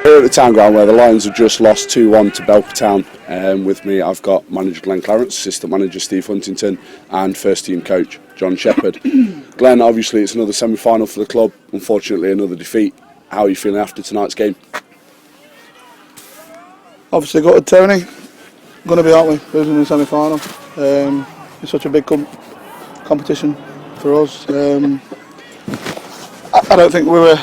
Here at the town ground where the Lions have just lost 2-1 to Belper Town. With me I've got manager Glenn Clarence, assistant manager Steve Huntington and first team coach John Shepherd. Glenn, obviously it's another semi-final for the club, unfortunately another defeat. How are you feeling after tonight's game? Obviously got to Tony, going to be, aren't we, losing in the semi-final. It's such a big competition for us. I don't think we were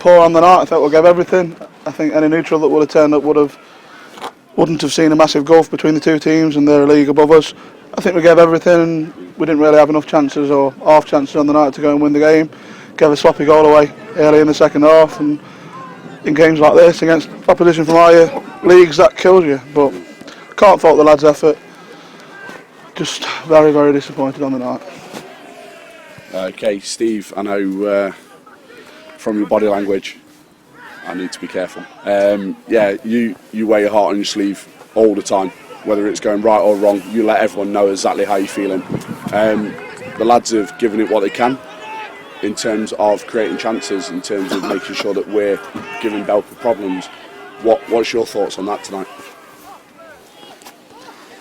poor on the night. I think we gave everything. I think any neutral that would have turned up wouldn't have seen a massive gulf between the two teams, and they're a league above us. I think we gave everything, and we didn't really have enough chances or half chances on the night to go and win the game. Gave a sloppy goal away early in the second half, and in games like this against opposition from higher leagues, that kills you. But can't fault the lads' effort. Just very, very disappointed on the night. Okay, Steve, I know from your body language I need to be careful. You wear your heart on your sleeve all the time, whether it's going right or wrong. You let everyone know exactly how you're feeling. The lads have given it what they can in terms of creating chances, in terms of making sure that we're giving Belper problems. What's your thoughts on that tonight?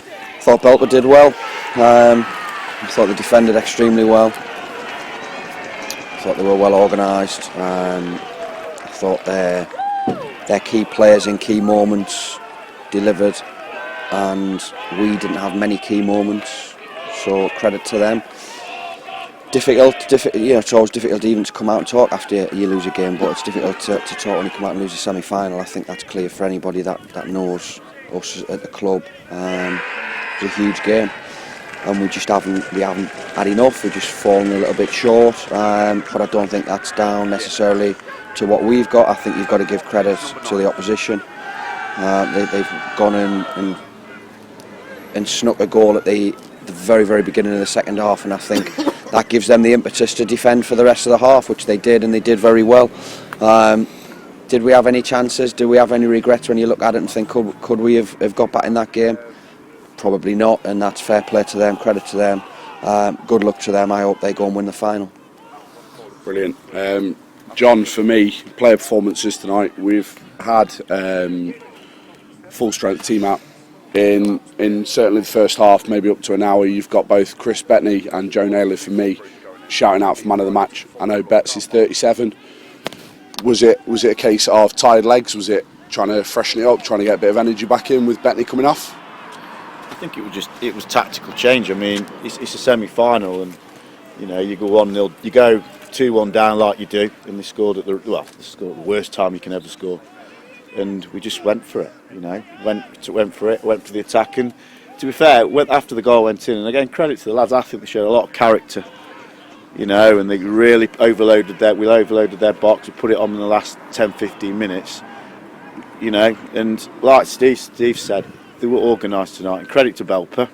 I thought Belper did well. I thought they defended extremely well. I thought they were well organised. I thought their key players in key moments delivered, and we didn't have many key moments, so credit to them. Difficult, it's always difficult even to come out and talk after you lose a game, but it's difficult to talk when you come out and lose a semi-final. I think that's clear for anybody that knows us at the club. It was a huge game, and we haven't had enough. We're just fallen a little bit short, but I don't think that's down necessarily to what we've got. I think you've got to give credit to the opposition. They've gone in and snuck a goal at the very, very beginning of the second half, and I think that gives them the impetus to defend for the rest of the half, which they did, and they did very well. Did we have any chances? Do we have any regrets when you look at it and think, could we have got back in that game? Probably not, and that's fair play to them, credit to them. Good luck to them. I hope they go and win the final. Brilliant. John, for me, player performances tonight, we've had full strength team out in certainly the first half, maybe up to an hour. You've got both Chris Bettany and Joe Naylor, for me, shouting out for man of the match. I know Betts is 37. Was it a case of tired legs? Was it trying to freshen it up, trying to get a bit of energy back in with Bettany coming off? I think it was tactical change. I mean, it's a semi-final, and you go 1-0, you go 2-1 down like you do, and they scored at the worst time you can ever score, and we just went for it. Went for the attack, and to be fair, after the goal went in, and again credit to the lads, I think they showed a lot of character, and they really overloaded their box. We put it on in the last 10-15 minutes, and like Steve said, they were organised tonight, and credit to Belper,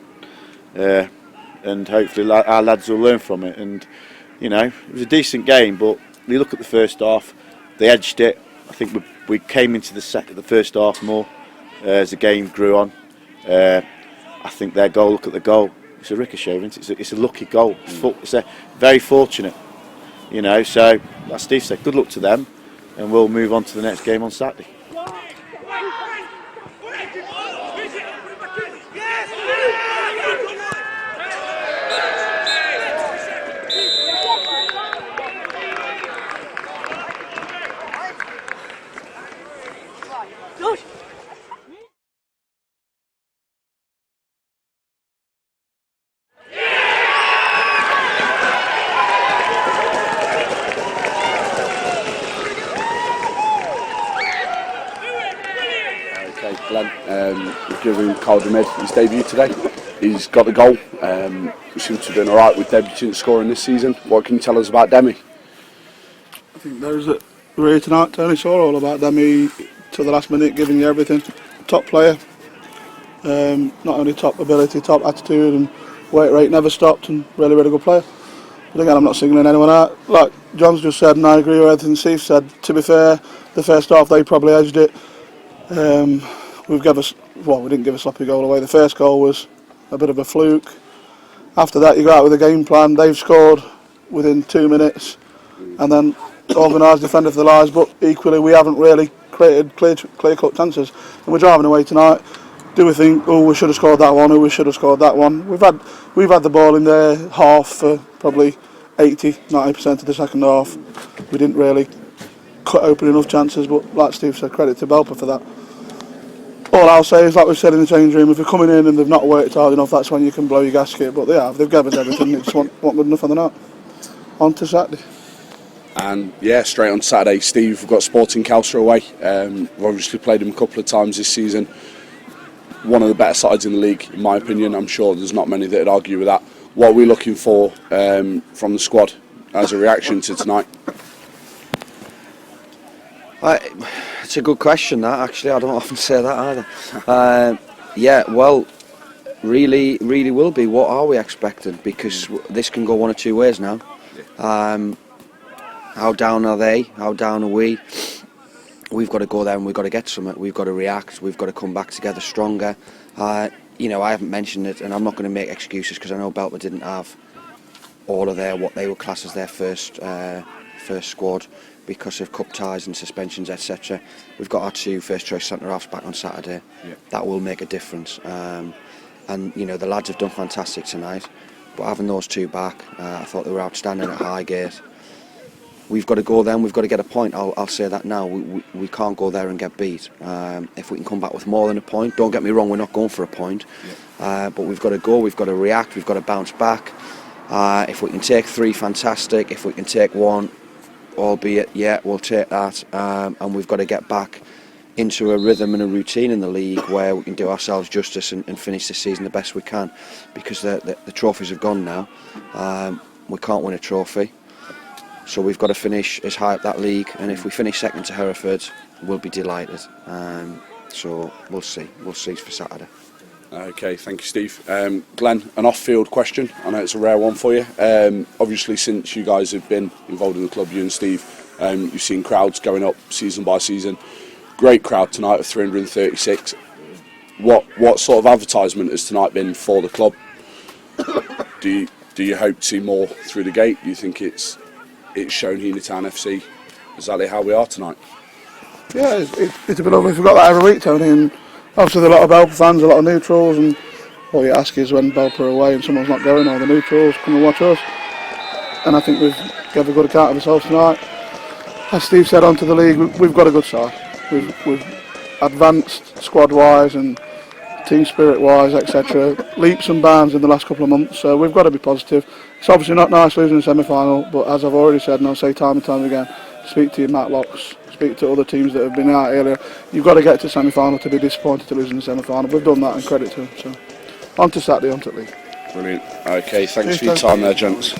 and hopefully our lads will learn from it. And it was a decent game, but you look at the first half, they edged it. I think we came into the first half more as the game grew on. I think their goal, look at the goal, it's a ricochet, isn't it? It's a lucky goal. It's a very fortunate, so like Steve said, good luck to them, and we'll move on to the next game on Saturday. Glenn, we've given Carl Demid his debut today. He's got the goal. We seem to be doing alright with debutant scoring this season. What can you tell us about Demi? I think those that were here tonight, Tony, saw all about Demi to the last minute, giving you everything. Top player, not only top ability, top attitude, and weight rate never stopped, and really, really good player. But again, I'm not singling anyone out. Like John's just said, and I agree with everything Steve said. To be fair, the first half they probably edged it. We didn't give a sloppy goal away. The first goal was a bit of a fluke. After that, you go out with a game plan. They've scored within 2 minutes, and then organised defender for the Lions. But equally, we haven't really created clear-cut chances. And we're driving away tonight. Do we think, oh, we should have scored that one, or we should have scored that one? We've had the ball in their half for probably 80-90% of the second half. We didn't really cut open enough chances, but like Steve said, credit to Belper for that. All I'll say is, like we've said in the change room, if they're coming in and they've not worked hard enough, that's when you can blow your gasket. But they have. They've given us everything. It's not good enough on the night. On to Saturday. And yeah, straight on Saturday, Steve, we've got Sporting Calcer away. We've obviously played them a couple of times this season. One of the better sides in the league, in my opinion. I'm sure there's not many that would argue with that. What are we looking for from the squad as a reaction to tonight? It's a good question, that, actually. I don't often say that either. Yeah, well, really will be. What are we expecting? Because this can go one or two ways now. How down are they? How down are we? We've got to go there and we've got to get something. We've got to react. We've got to come back together stronger. You know, I haven't mentioned it, and I'm not going to make excuses because I know Belper didn't have all of what they were classed as their first squad because of cup ties and suspensions, etc. We've got our two first choice centre halves back on Saturday. Yeah. That will make a difference. And you know, the lads have done fantastic tonight, but having those two back, I thought they were outstanding at Highgate. We've got to go there and we've got to get a point. I'll say that now. We can't go there and get beat. If we can come back with more than a point, don't get me wrong, we're not going for a point. Yeah. But we've got to go, we've got to react, we've got to bounce back. If we can take 3, fantastic. If we can take 1, albeit, yeah, we'll take that. And we've got to get back into a rhythm and a routine in the league where we can do ourselves justice and finish the season the best we can. Because the trophies have gone now. We can't win a trophy. So we've got to finish as high up that league, and if we finish second to Hereford, we'll be delighted. So we'll see for Saturday. Okay, thank you, Steve. Glenn, an off-field question. I know it's a rare one for you. Obviously, since you guys have been involved in the club, you and Steve, you've seen crowds going up season by season. Great crowd tonight of 336. What sort of advertisement has tonight been for the club? Do you hope to see more through the gate? Do you think it's shown Heanor FC exactly how we are tonight? Yeah, it's a bit lovely. We've got that every week, Tony, and obviously there are a lot of Belper fans, a lot of neutrals, and all you ask is when Belper are away and someone's not going, all the neutrals come and watch us. And I think we've given a good account of ourselves tonight. As Steve said, onto the league, we've got a good side. We've advanced squad-wise and team spirit-wise, etc. Leaps and bounds in the last couple of months, so we've got to be positive. It's obviously not nice losing the semi-final, but as I've already said, and I'll say time and time again, speak to your Matlocks, speak to other teams that have been out earlier. You've got to get to semi-final to be disappointed to lose in the semi-final. We've done that, and credit to them. So, on to Saturday, on to the league. Brilliant. Okay, thanks for your time there, gents.